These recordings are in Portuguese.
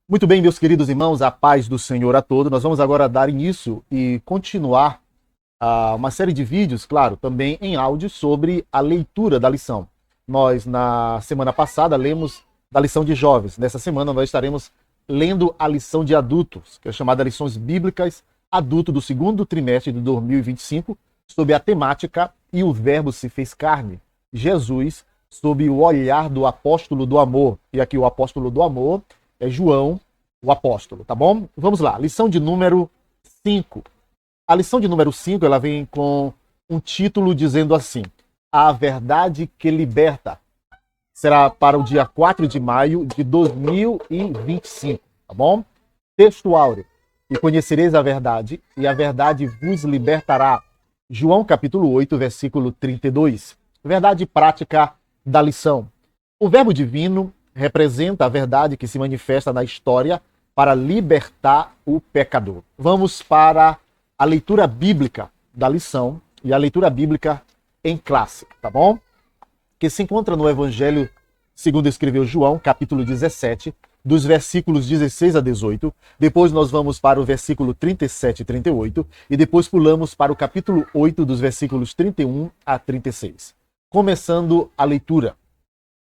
Muito bem, meus queridos irmãos, a paz do Senhor a todos. Nós vamos agora dar início e continuar uma série de vídeos, claro, também em áudio, sobre a leitura da lição. Nós, na semana passada, lemos da lição de jovens. Nessa semana, nós estaremos lendo a lição de adultos, que é chamada Lições Bíblicas Adulto do segundo trimestre de 2025, sob a temática E o Verbo se fez carne, Jesus, sob o olhar do apóstolo do amor. E aqui o apóstolo do amor é João, o apóstolo, tá bom? Vamos lá, lição de número 5. A lição de número 5, ela vem com um título dizendo assim: A Verdade que Liberta. Será para o dia 4 de maio de 2025, tá bom? Texto áureo. E conhecereis a verdade, e a verdade vos libertará. João capítulo 8, versículo 32. Verdade prática da lição. O verbo divino representa a verdade que se manifesta na história para libertar o pecador. Vamos para a leitura bíblica da lição e a leitura bíblica em classe, tá bom? Que se encontra no Evangelho segundo escreveu João, capítulo 17, dos versículos 16 a 18. Depois nós vamos para o versículo 37 e 38 e depois pulamos para o capítulo 8, dos versículos 31 a 36. Começando a leitura.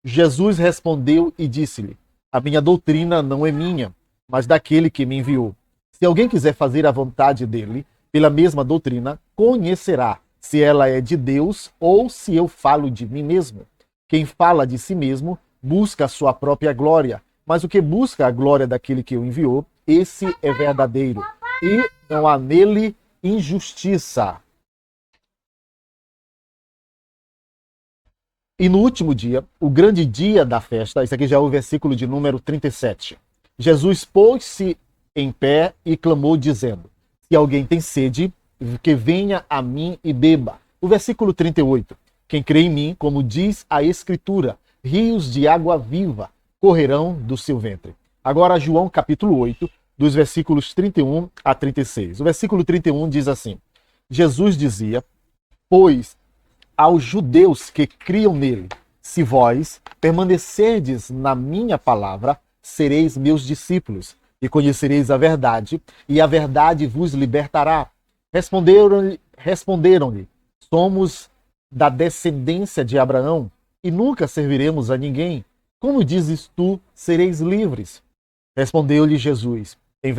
Jesus respondeu e disse-lhe: A minha doutrina não é minha, mas daquele que me enviou. Se alguém quiser fazer a vontade dele, pela mesma doutrina, conhecerá se ela é de Deus ou se eu falo de mim mesmo. Quem fala de si mesmo busca a sua própria glória, mas o que busca a glória daquele que o enviou, esse é verdadeiro, e não há nele injustiça. E no último dia, o grande dia da festa, esse aqui já é o versículo de número 37. Jesus pôs-se em pé e clamou, dizendo: Se alguém tem sede, que venha a mim e beba. O versículo 38. Quem crê em mim, como diz a Escritura, rios de água viva correrão do seu ventre. Agora, João capítulo 8, dos versículos 31 a 36. O versículo 31 diz assim: Jesus dizia: Pois aos judeus que criam nele, se vós permanecerdes na minha palavra, sereis meus discípulos, e conhecereis a verdade, e a verdade vos libertará. Responderam-lhe: Somos da descendência de Abraão, e nunca serviremos a ninguém. Como dizes tu, sereis livres? Respondeu-lhe Jesus: em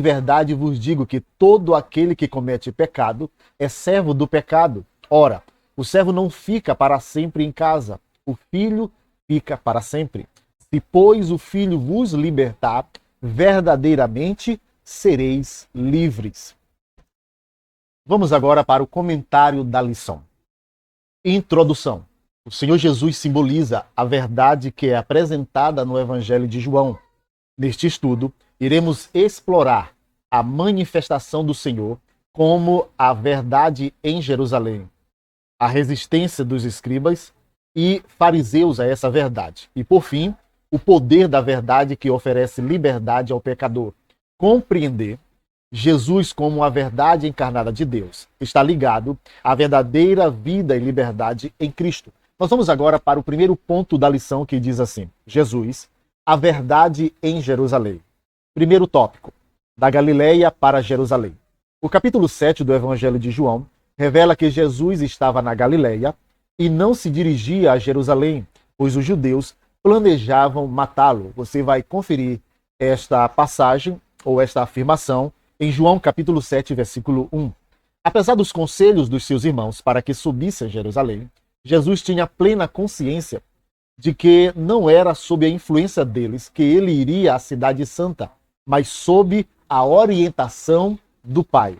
verdade vos digo que todo aquele que comete pecado é servo do pecado. Ora, o servo não fica para sempre em casa, o filho fica para sempre. Se, pois, o filho vos libertar, verdadeiramente sereis livres. Vamos agora para o comentário da lição. Introdução. O Senhor Jesus simboliza a verdade que é apresentada no Evangelho de João. Neste estudo, iremos explorar a manifestação do Senhor como a verdade em Jerusalém, a resistência dos escribas e fariseus a essa verdade. E, por fim, o poder da verdade que oferece liberdade ao pecador. Compreender Jesus como a verdade encarnada de Deus está ligado à verdadeira vida e liberdade em Cristo. Nós vamos agora para o primeiro ponto da lição, que diz assim: Jesus, a verdade em Jerusalém. Primeiro tópico: da Galileia para Jerusalém. O capítulo 7 do Evangelho de João revela que Jesus estava na Galileia e não se dirigia a Jerusalém, pois os judeus planejavam matá-lo. Você vai conferir esta passagem ou esta afirmação em João capítulo 7, versículo 1. Apesar dos conselhos dos seus irmãos para que subisse a Jerusalém, Jesus tinha plena consciência de que não era sob a influência deles que ele iria à cidade santa, mas sob a orientação do Pai.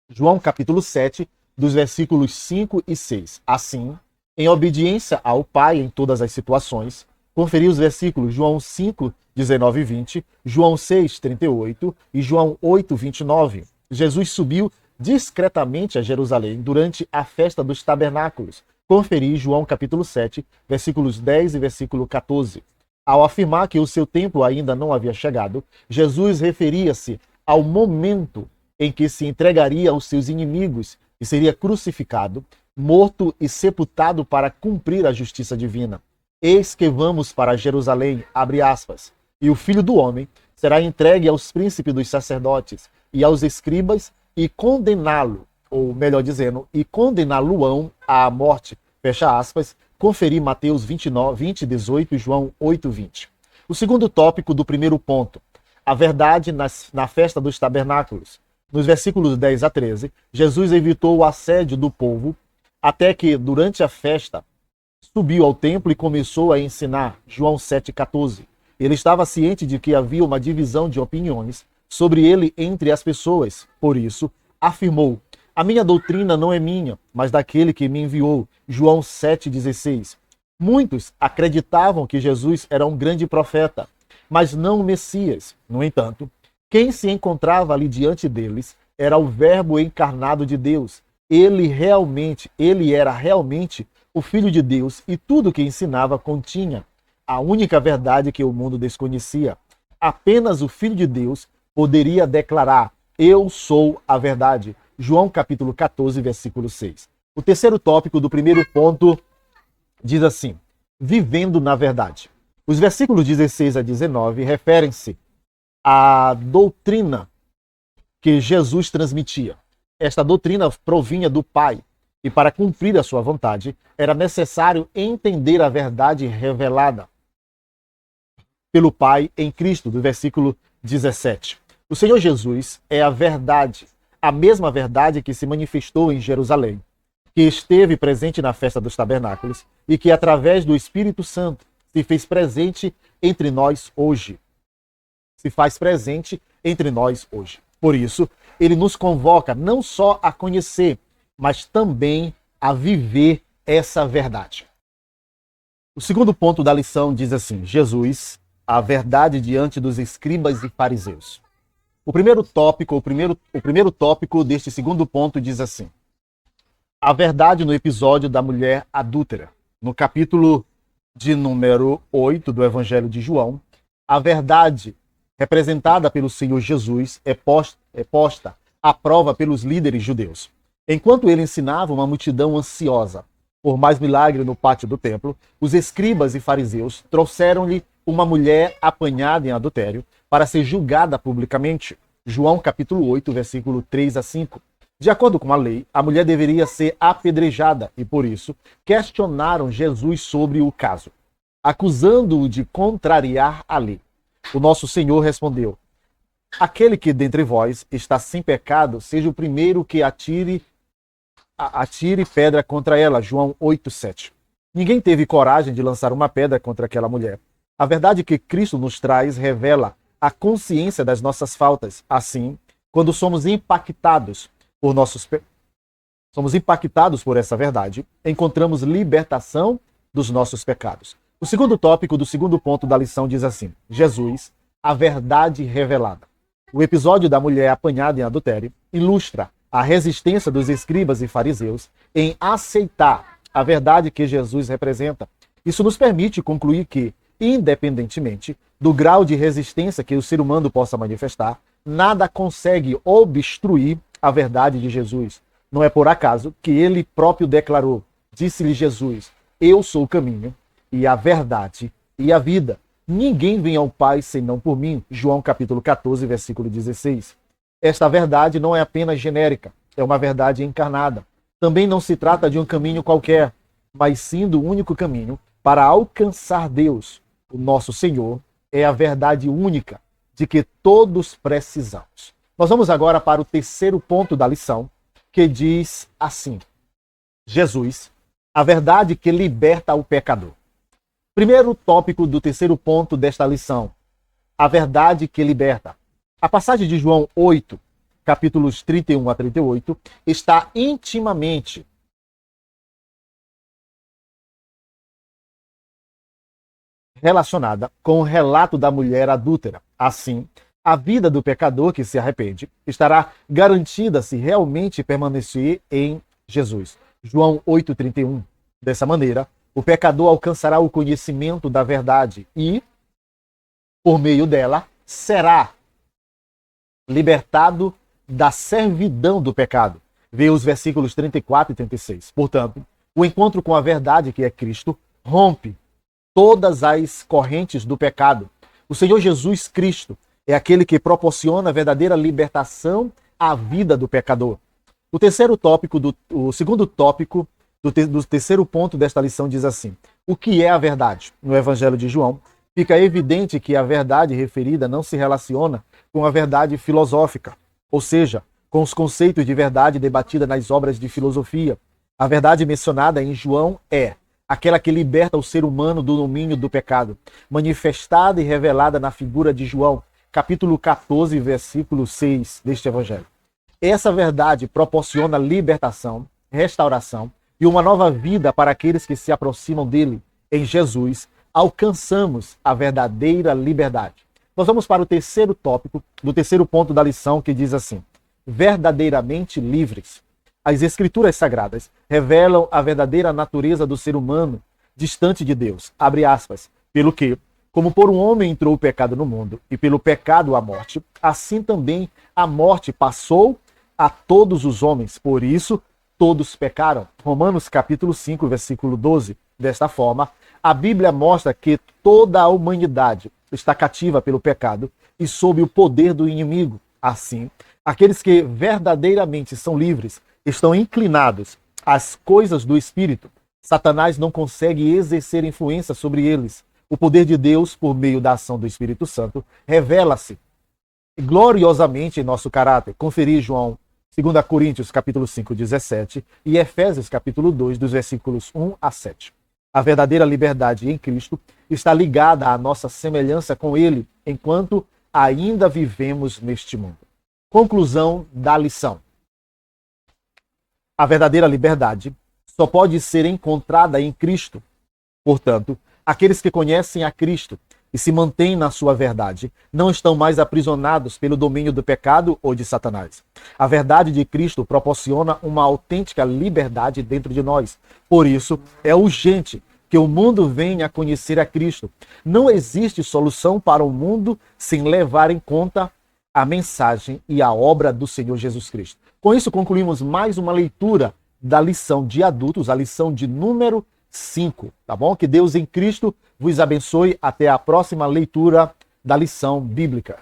João capítulo 7, dos versículos 5 e 6. Assim, em obediência ao Pai em todas as situações, conferi os versículos João 5, 19 e 20, João 6, 38 e João 8, 29. Jesus subiu discretamente a Jerusalém durante a festa dos tabernáculos. Conferi João capítulo 7, versículos 10 e versículo 14. Ao afirmar que o seu tempo ainda não havia chegado, Jesus referia-se ao momento em que se entregaria aos seus inimigos e seria crucificado, morto e sepultado para cumprir a justiça divina. Eis que vamos para Jerusalém, abre aspas. E o Filho do Homem será entregue aos príncipes dos sacerdotes e aos escribas e condená-lo, ou melhor dizendo, e condená-lo-ão à morte. Fecha aspas, conferir Mateus 29, 20, 18 e João 8, 20. O segundo tópico do primeiro ponto, a verdade na festa dos tabernáculos. Nos versículos 10 a 13, Jesus evitou o assédio do povo até que, durante a festa, subiu ao templo e começou a ensinar. João 7,14. Ele estava ciente de que havia uma divisão de opiniões sobre ele entre as pessoas. Por isso, afirmou: a minha doutrina não é minha, mas daquele que me enviou. João 7,16. Muitos acreditavam que Jesus era um grande profeta, mas não o Messias. No entanto, quem se encontrava ali diante deles era o Verbo encarnado de Deus. Ele era realmente o Filho de Deus, e tudo que ensinava continha a única verdade que o mundo desconhecia. Apenas o Filho de Deus poderia declarar: eu sou a verdade. João capítulo 14, versículo 6. O terceiro tópico do primeiro ponto diz assim: vivendo na verdade. Os versículos 16 a 19 referem-se à doutrina que Jesus transmitia. Esta doutrina provinha do Pai, e para cumprir a sua vontade, era necessário entender a verdade revelada pelo Pai em Cristo, do versículo 17. O Senhor Jesus é a verdade, a mesma verdade que se manifestou em Jerusalém, que esteve presente na festa dos tabernáculos e que, através do Espírito Santo, se fez presente entre nós hoje. Se faz presente entre nós hoje. Por isso, ele nos convoca não só a conhecer, mas também a viver essa verdade. O segundo ponto da lição diz assim: Jesus, a verdade diante dos escribas e fariseus. O primeiro tópico deste segundo ponto diz assim: a verdade no episódio da mulher adúltera. No capítulo de número 8 do Evangelho de João, a verdade representada pelo Senhor Jesus é posta à prova pelos líderes judeus. Enquanto ele ensinava uma multidão ansiosa por mais milagre no pátio do templo, os escribas e fariseus trouxeram-lhe uma mulher apanhada em adultério para ser julgada publicamente. João capítulo 8, versículo 3 a 5. De acordo com a lei, a mulher deveria ser apedrejada e, por isso, questionaram Jesus sobre o caso, acusando-o de contrariar a lei. O nosso Senhor respondeu: aquele que dentre vós está sem pecado, seja o primeiro que atire pedra contra ela. João 8, 7. Ninguém teve coragem de lançar uma pedra contra aquela mulher. A verdade que Cristo nos traz revela a consciência das nossas faltas. Assim, quando somos impactados por essa verdade, encontramos libertação dos nossos pecados. O segundo tópico do segundo ponto da lição diz assim: Jesus, a verdade revelada. O episódio da mulher apanhada em adultério ilustra a resistência dos escribas e fariseus em aceitar a verdade que Jesus representa. Isso nos permite concluir que, independentemente do grau de resistência que o ser humano possa manifestar, nada consegue obstruir a verdade de Jesus. Não é por acaso que ele próprio declarou: disse-lhe Jesus, eu sou o caminho e a verdade e a vida. Ninguém vem ao Pai senão por mim. João capítulo 14, versículo 16. Esta verdade não é apenas genérica, é uma verdade encarnada. Também não se trata de um caminho qualquer, mas sim do único caminho para alcançar Deus. O nosso Senhor é a verdade única de que todos precisamos. Nós vamos agora para o terceiro ponto da lição, que diz assim: Jesus, a verdade que liberta o pecador. Primeiro tópico do terceiro ponto desta lição: a verdade que liberta. A passagem de João 8, capítulos 31 a 38, está intimamente relacionada com o relato da mulher adúltera. Assim, a vida do pecador que se arrepende estará garantida se realmente permanecer em Jesus. João 8,31. Dessa maneira, o pecador alcançará o conhecimento da verdade e, por meio dela, será libertado da servidão do pecado. Vê os versículos 34 e 36. Portanto, o encontro com a verdade, que é Cristo, rompe todas as correntes do pecado, O Senhor Jesus Cristo é aquele que proporciona a verdadeira libertação à vida do pecador. O segundo tópico do terceiro ponto desta lição diz assim: o que é a verdade? No Evangelho de João, fica evidente que a verdade referida não se relaciona com a verdade filosófica, ou seja, com os conceitos de verdade debatida nas obras de filosofia. A verdade mencionada em João é aquela que liberta o ser humano do domínio do pecado, manifestada e revelada na figura de João, capítulo 14, versículo 6 deste Evangelho. Essa verdade proporciona libertação, restauração e uma nova vida para aqueles que se aproximam dele. Em Jesus, alcançamos a verdadeira liberdade. Nós vamos para o terceiro tópico, do terceiro ponto da lição, que diz assim: verdadeiramente livres. As Escrituras Sagradas revelam a verdadeira natureza do ser humano distante de Deus. Abre aspas. Pelo que, como por um homem entrou o pecado no mundo, e pelo pecado a morte, assim também a morte passou a todos os homens. Por isso, todos pecaram. Romanos capítulo 5, versículo 12. Desta forma, a Bíblia mostra que toda a humanidade está cativa pelo pecado e sob o poder do inimigo. Assim, aqueles que verdadeiramente são livres estão inclinados às coisas do Espírito. Satanás não consegue exercer influência sobre eles. O poder de Deus, por meio da ação do Espírito Santo, revela-se gloriosamente em nosso caráter. Conferir João 2 Coríntios capítulo 5, 17 e Efésios capítulo 2, dos versículos 1 a 7. A verdadeira liberdade em Cristo está ligada à nossa semelhança com Ele, enquanto ainda vivemos neste mundo. Conclusão da lição. A verdadeira liberdade só pode ser encontrada em Cristo. Portanto, aqueles que conhecem a Cristo e se mantêm na sua verdade não estão mais aprisionados pelo domínio do pecado ou de Satanás. A verdade de Cristo proporciona uma autêntica liberdade dentro de nós. Por isso, é urgente que o mundo venha a conhecer a Cristo. Não existe solução para o mundo sem levar em conta a mensagem e a obra do Senhor Jesus Cristo. Com isso, concluímos mais uma leitura da lição de adultos, a lição de número 5, tá bom? Que Deus em Cristo vos abençoe. Até a próxima leitura da lição bíblica.